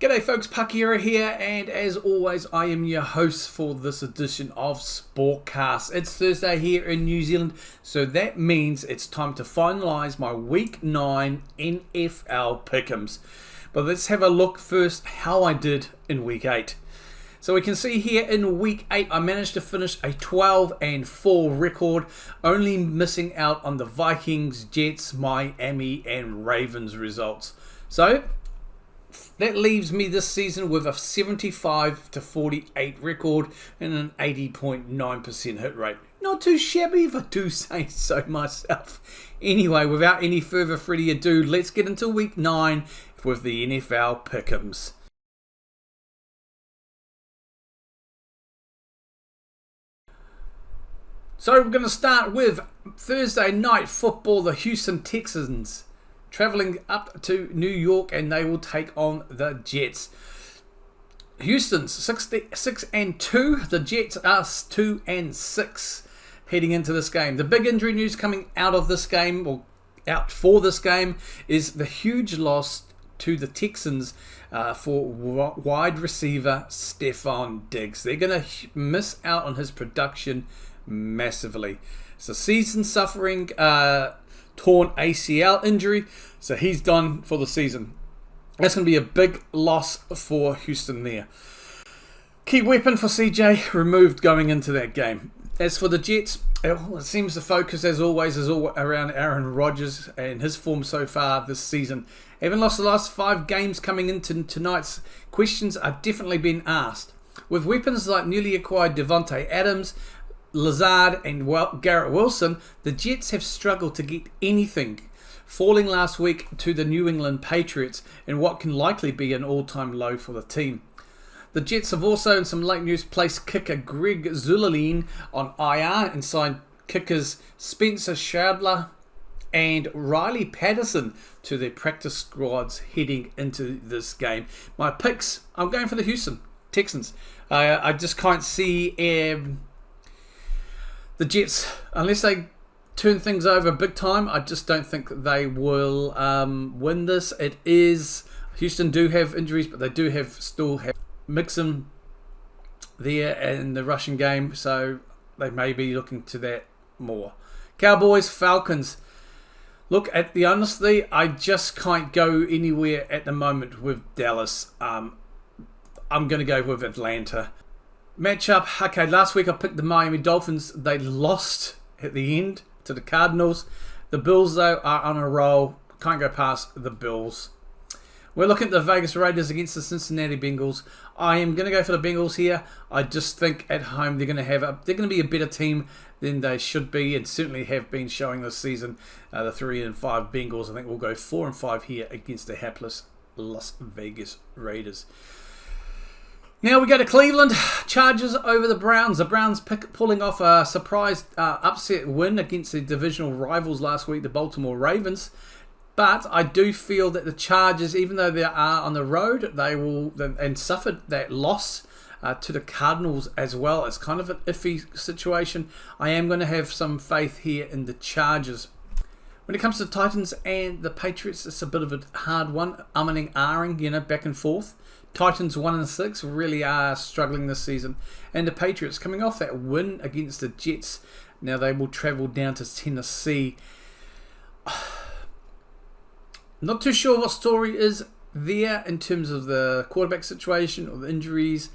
G'day folks, Pakiera here, and as always I am your host for this edition of Sportcast. It's Thursday here in New Zealand, so that means it's time to finalise my Week 9 NFL Pick'ems. But let's have a look first how I did in Week 8. So we can see here in Week 8 I managed to finish a 12-4 record, only missing out on the Vikings, Jets, Miami and Ravens results. So that leaves me this season with a 75-48 record and an 80.9% hit rate. Not too shabby if I do say so myself. Anyway, without any further ado, let's get into Week 9 with the NFL Pick'ems. So we're going to start with Thursday night football, the Houston Texans traveling up to New York, and they will take on the Jets. Houston's 6-2. The Jets are 2-6 heading into this game. The big injury news coming out of this game, or out for this game, is the huge loss to the Texans for wide receiver Stephon Diggs. They're going to miss out on his production massively. So season suffering torn ACL injury, so he's done for the season. That's going to be a big loss for Houston there. Key weapon for CJ removed going into that game. As for the Jets, it seems the focus as always is all around Aaron Rodgers and his form so far this season. Having lost the last 5 games coming into tonight's, questions are definitely being asked. With weapons like newly acquired Devontae Adams, Lazard and Garrett Wilson, the Jets have struggled to get anything, falling last week to the New England Patriots in what can likely be an all-time low for the team. The Jets have also, in some late news, placed kicker Greg Zuerlein on IR and signed kickers Spencer Schadler and Riley Patterson to their practice squads heading into this game. My picks, I'm going for the Houston Texans. I just can't see the Jets, unless they turn things over big time, I just don't think they will win this. It is, Houston do have injuries, but they do still have Mixon there in the rushing game, so they may be looking to that more. Cowboys, Falcons. Look, at the honestly, I just can't go anywhere at the moment with Dallas. I'm going to go with Atlanta. Matchup, okay, last week I picked the Miami Dolphins. They lost at the end to the Cardinals. The Bills, though, are on a roll. Can't go past the Bills. We're looking at the Vegas Raiders against the Cincinnati Bengals. I am going to go for the Bengals here. I just think at home they're going to be a better team than they should be, and certainly have been showing this season. The 3-5 Bengals, I think, will go 4-5 here against the hapless Las Vegas Raiders. Now we go to Cleveland. Chargers over the Browns. The Browns pulling off a surprise upset win against the divisional rivals last week, the Baltimore Ravens. But I do feel that the Chargers, even though they are on the road, they will, and suffered that loss to the Cardinals as well. It's kind of an iffy situation. I am going to have some faith here in the Chargers. When it comes to the Titans and the Patriots, it's a bit of a hard one. Ahhing, back and forth. Titans 1-6 really are struggling this season, and the Patriots coming off that win against the Jets. Now they will travel down to Tennessee. Not too sure what story is there in terms of the quarterback situation or the injuries.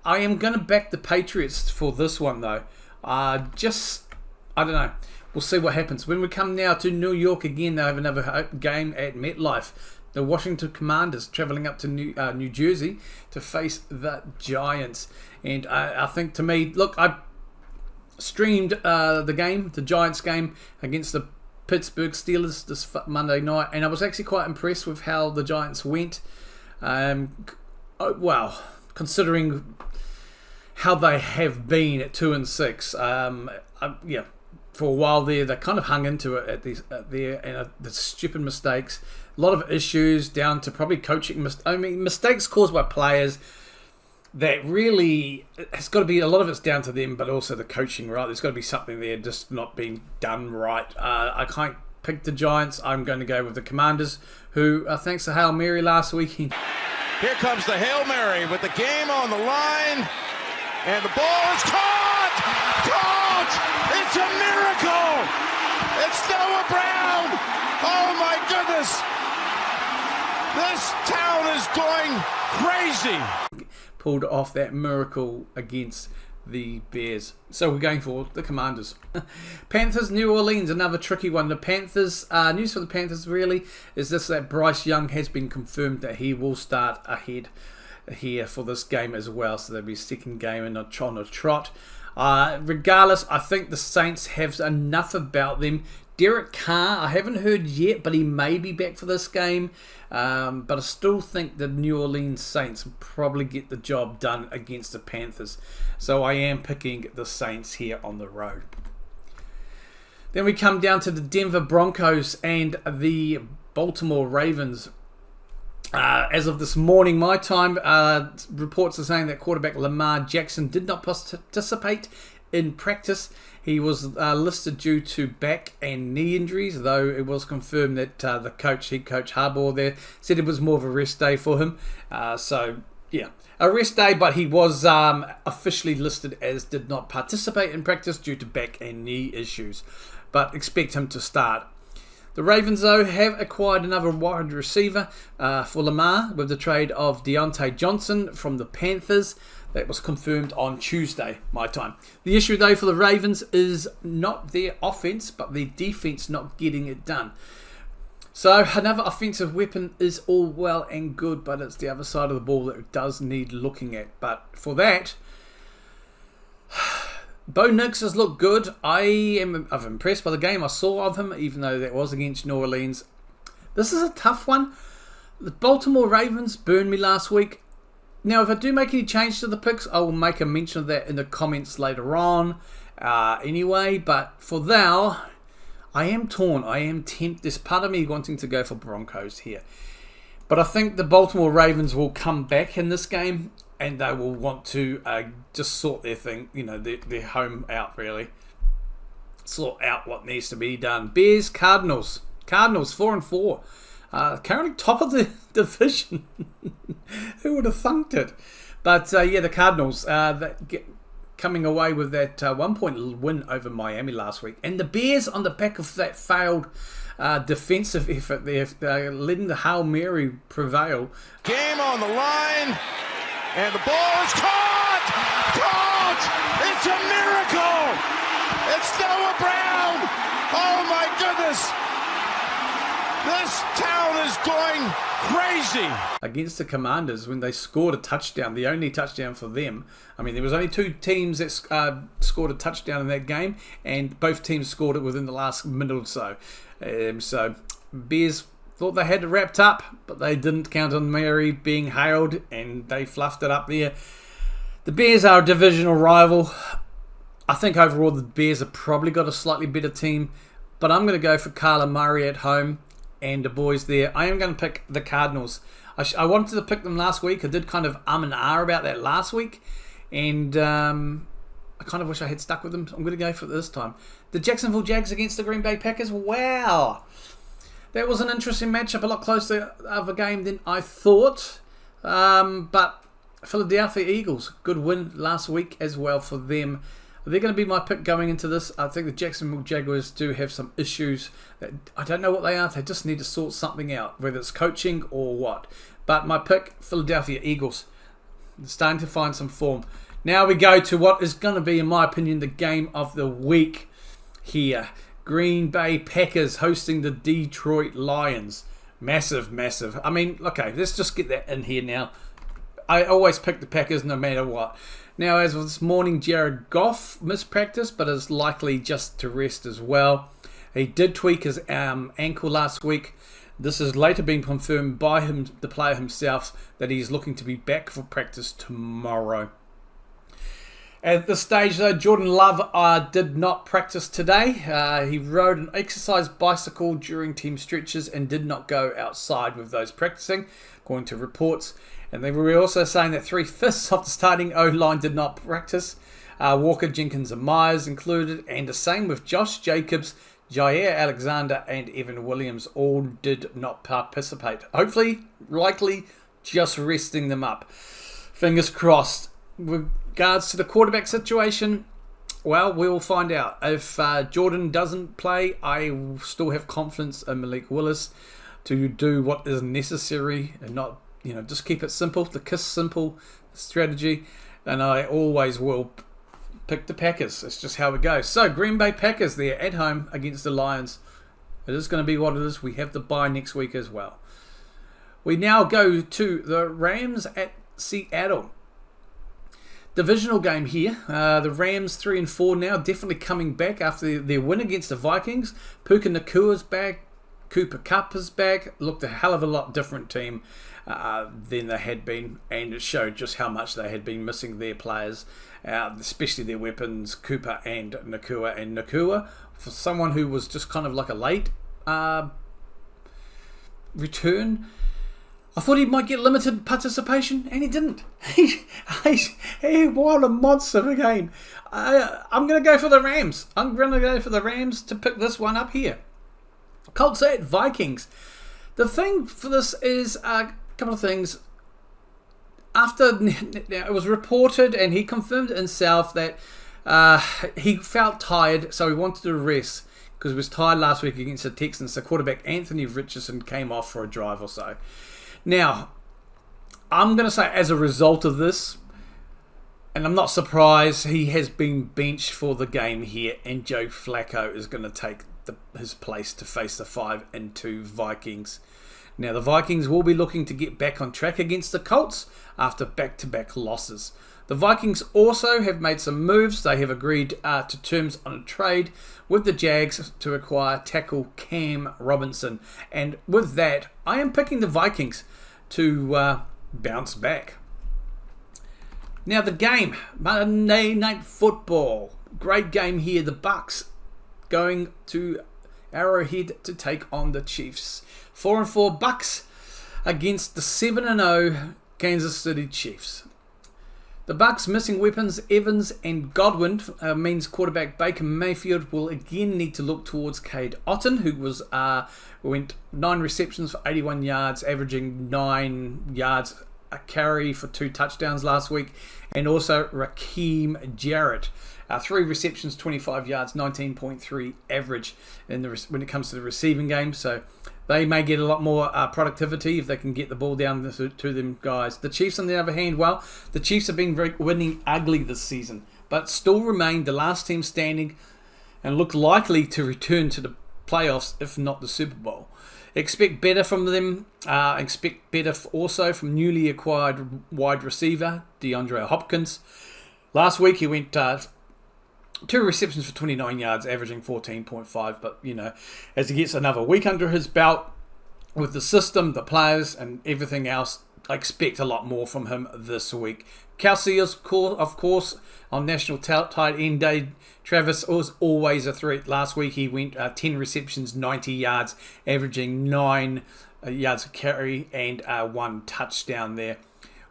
I am going to back the Patriots for this one though. I don't know. We'll see what happens. When we come now to New York again, they have another game at MetLife. The Washington Commanders travelling up to New Jersey to face the Giants. And I think, to me, look, I streamed the Giants game against the Pittsburgh Steelers this Monday night, and I was actually quite impressed with how the Giants went. Well, considering how they have been at 2-6, for a while there, they kind of hung into it and the stupid mistakes, a lot of issues down to probably coaching. Mistakes caused by players that really, it's got to be, a lot of it's down to them, but also the coaching, right? There's got to be something there just not being done right. I can't pick the Giants. I'm going to go with the Commanders, who, thanks to Hail Mary last week, Here comes the Hail Mary with the game on the line. And the ball is caught! Caught! It's a miracle! It's Noah Brown! Oh my goodness! This town is going crazy! Pulled off that miracle against the Bears. So we're going for the Commanders. Panthers, New Orleans, another tricky one. The Panthers, news for the Panthers really is this, that Bryce Young has been confirmed that he will start ahead here for this game as well. So there'll be a second game and not on a trot. Regardless, I think the Saints have enough about them. Derek Carr, I haven't heard yet, but he may be back for this game. But I still think the New Orleans Saints will probably get the job done against the Panthers. So I am picking the Saints here on the road. Then we come down to the Denver Broncos and the Baltimore Ravens. As of this morning, my time, reports are saying that quarterback Lamar Jackson did not participate in practice. He was listed due to back and knee injuries, though it was confirmed that the head coach Harbaugh there, said it was more of a rest day for him. So, yeah, a rest day, but he was officially listed as did not participate in practice due to back and knee issues. But expect him to start. The Ravens, though, have acquired another wide receiver for Lamar with the trade of Deontay Johnson from the Panthers. That was confirmed on Tuesday, my time. The issue, though, for the Ravens is not their offense, but their defense not getting it done. So another offensive weapon is all well and good, but it's the other side of the ball that does need looking at. But for that, Bo Nix has looked good. I'm impressed by the game I saw of him, even though that was against New Orleans. This is a tough one. The Baltimore Ravens burned me last week. Now, if I do make any change to the picks, I will make a mention of that in the comments later on. Anyway, but for now, I am torn. I am tempted. There's part of me wanting to go for Broncos here. But I think the Baltimore Ravens will come back in this game, and they will want to just sort their thing, their home out, really. Sort out what needs to be done. Bears, Cardinals. Cardinals, 4-4. Currently top of the division. Who would have thunked it? But the Cardinals coming away with that 1-point win over Miami last week. And the Bears, on the back of that failed defensive effort, they're letting the Hail Mary prevail. Game on the line, and the ball is caught! Caught! It's a miracle! It's Noah Brown! Oh my goodness! This town is going crazy. Against the Commanders, when they scored a touchdown, the only touchdown for them. I mean, there was only two teams that scored a touchdown in that game, and both teams scored it within the last minute or so. So, Bears thought they had it wrapped up, but they didn't count on Mary being hailed, and they fluffed it up there. The Bears are a divisional rival. I think overall the Bears have probably got a slightly better team, but I'm going to go for Kyler Murray at home. And the boys there. I am going to pick the Cardinals. I wanted to pick them last week. I did kind of and ah about that last week. And I kind of wish I had stuck with them. I'm going to go for it this time. The Jacksonville Jags against the Green Bay Packers. Wow. That was an interesting matchup. A lot closer of a game than I thought. But Philadelphia Eagles. Good win last week as well for them. They're going to be my pick going into this. I think the Jacksonville Jaguars do have some issues. That I don't know what they are. They just need to sort something out, whether it's coaching or what. But my pick, Philadelphia Eagles. They're starting to find some form. Now we go to what is going to be, in my opinion, the game of the week here. Green Bay Packers hosting the Detroit Lions. Massive, massive. I mean, okay, let's just get that in here now. I always pick the Packers no matter what. Now, as of this morning, Jared Goff missed practice, but is likely just to rest as well. He did tweak his ankle last week. This has later been confirmed by the player himself, that he's looking to be back for practice tomorrow. At this stage, though, Jordan Love did not practice today. He rode an exercise bicycle during team stretches and did not go outside with those practicing, according to reports. And they were also saying that 3/5 of the starting O-line did not practice. Walker, Jenkins and Myers included, and the same with Josh Jacobs, Jair Alexander and Evan Williams all did not participate. Hopefully, likely, just resting them up. Fingers crossed. With regards to the quarterback situation, well, we will find out. If Jordan doesn't play, I still have confidence in Malik Willis to do what is necessary and not, just keep it simple. The KISS simple strategy. And I always will pick the Packers. It's just how it goes. So, Green Bay Packers, they're at home against the Lions. It is going to be what it is. We have the bye next week as well. We now go to the Rams at Seattle. Divisional game here. The Rams 3-4 now, definitely coming back after their win against the Vikings. Puka Nakua's back. Cooper Kupp is back. Looked a hell of a lot different team than they had been, and it showed just how much they had been missing their players, especially their weapons, Cooper and Nakua. And Nakua, for someone who was just kind of like a late return, I thought he might get limited participation, and he didn't. What a monster of a game. I'm going to go for the Rams. I'm going to go for the Rams to pick this one up here. Colts at Vikings. The thing for this is a couple of things. After it was reported, and he confirmed himself that he felt tired, so he wanted to rest because he was tired last week against the Texans. So quarterback Anthony Richardson came off for a drive or so. Now, I'm going to say as a result of this, and I'm not surprised, he has been benched for the game here, and Joe Flacco is going to take his place to face the 5-2 Vikings. Now, the Vikings will be looking to get back on track against the Colts after back-to-back losses. The Vikings also have made some moves. They have agreed to terms on a trade with the Jags to acquire tackle Cam Robinson. And with that, I am picking the Vikings to bounce back. Now the game, Monday Night Football. Great game here. The Bucs going to Arrowhead to take on the Chiefs. 4-4 Bucs against the 7-0 Kansas City Chiefs. The Bucs missing weapons Evans and Godwin means quarterback Baker Mayfield will again need to look towards Cade Otton, who went 9 receptions for 81 yards, averaging 9 yards a carry for 2 touchdowns last week, and also Raheem Jarrett. 3 receptions, 25 yards, 19.3 average when it comes to the receiving game. So they may get a lot more productivity if they can get the ball down to them guys. The Chiefs, on the other hand, well, the Chiefs have been winning ugly this season, but still remain the last team standing and look likely to return to the playoffs, if not the Super Bowl. Expect better from them. Expect better also from newly acquired wide receiver DeAndre Hopkins. Last week he went 2 receptions for 29 yards, averaging 14.5. But, as he gets another week under his belt with the system, the players, and everything else, I expect a lot more from him this week. Kelsey is, of course, on National Tight End Day. Travis was always a threat. Last week he went 10 receptions, 90 yards, averaging 9 yards a carry and 1 touchdown there.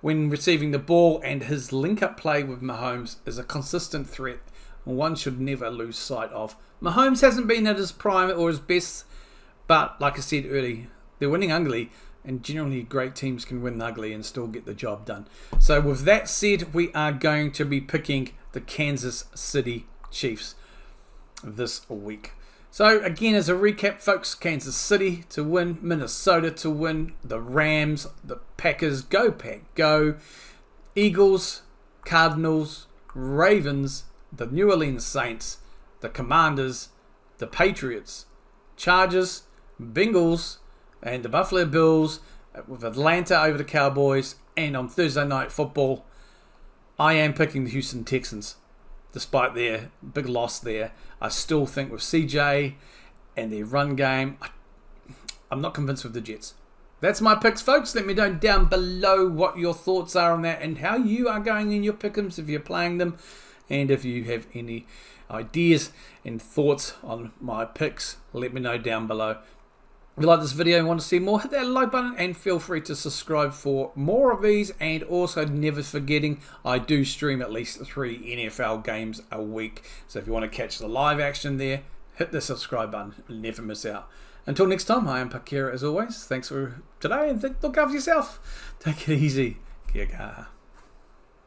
When receiving the ball, and his link-up play with Mahomes is a consistent threat one should never lose sight of. Mahomes hasn't been at his prime or his best, but like I said earlier, they're winning ugly, and generally great teams can win ugly and still get the job done. So with that said, we are going to be picking the Kansas City Chiefs this week. So again, as a recap, folks, Kansas City to win, Minnesota to win, the Rams, the Packers, go Pack, go, Eagles, Cardinals, Ravens, the New Orleans Saints, the Commanders, the Patriots, Chargers, Bengals, and the Buffalo Bills, with Atlanta over the Cowboys. And on Thursday Night Football, I am picking the Houston Texans. Despite their big loss there, I still think with CJ and their run game, I'm not convinced with the Jets. That's my picks, folks. Let me know down below what your thoughts are on that and how you are going in your pick'ems if you're playing them. And if you have any ideas and thoughts on my picks, let me know down below. If you like this video and want to see more, hit that like button and feel free to subscribe for more of these. And also never forgetting, I do stream at least 3 NFL games a week. So if you want to catch the live action there, hit the subscribe button and never miss out. Until next time, I am Pakira as always. Thanks for today and look after yourself. Take it easy. Kia kaha.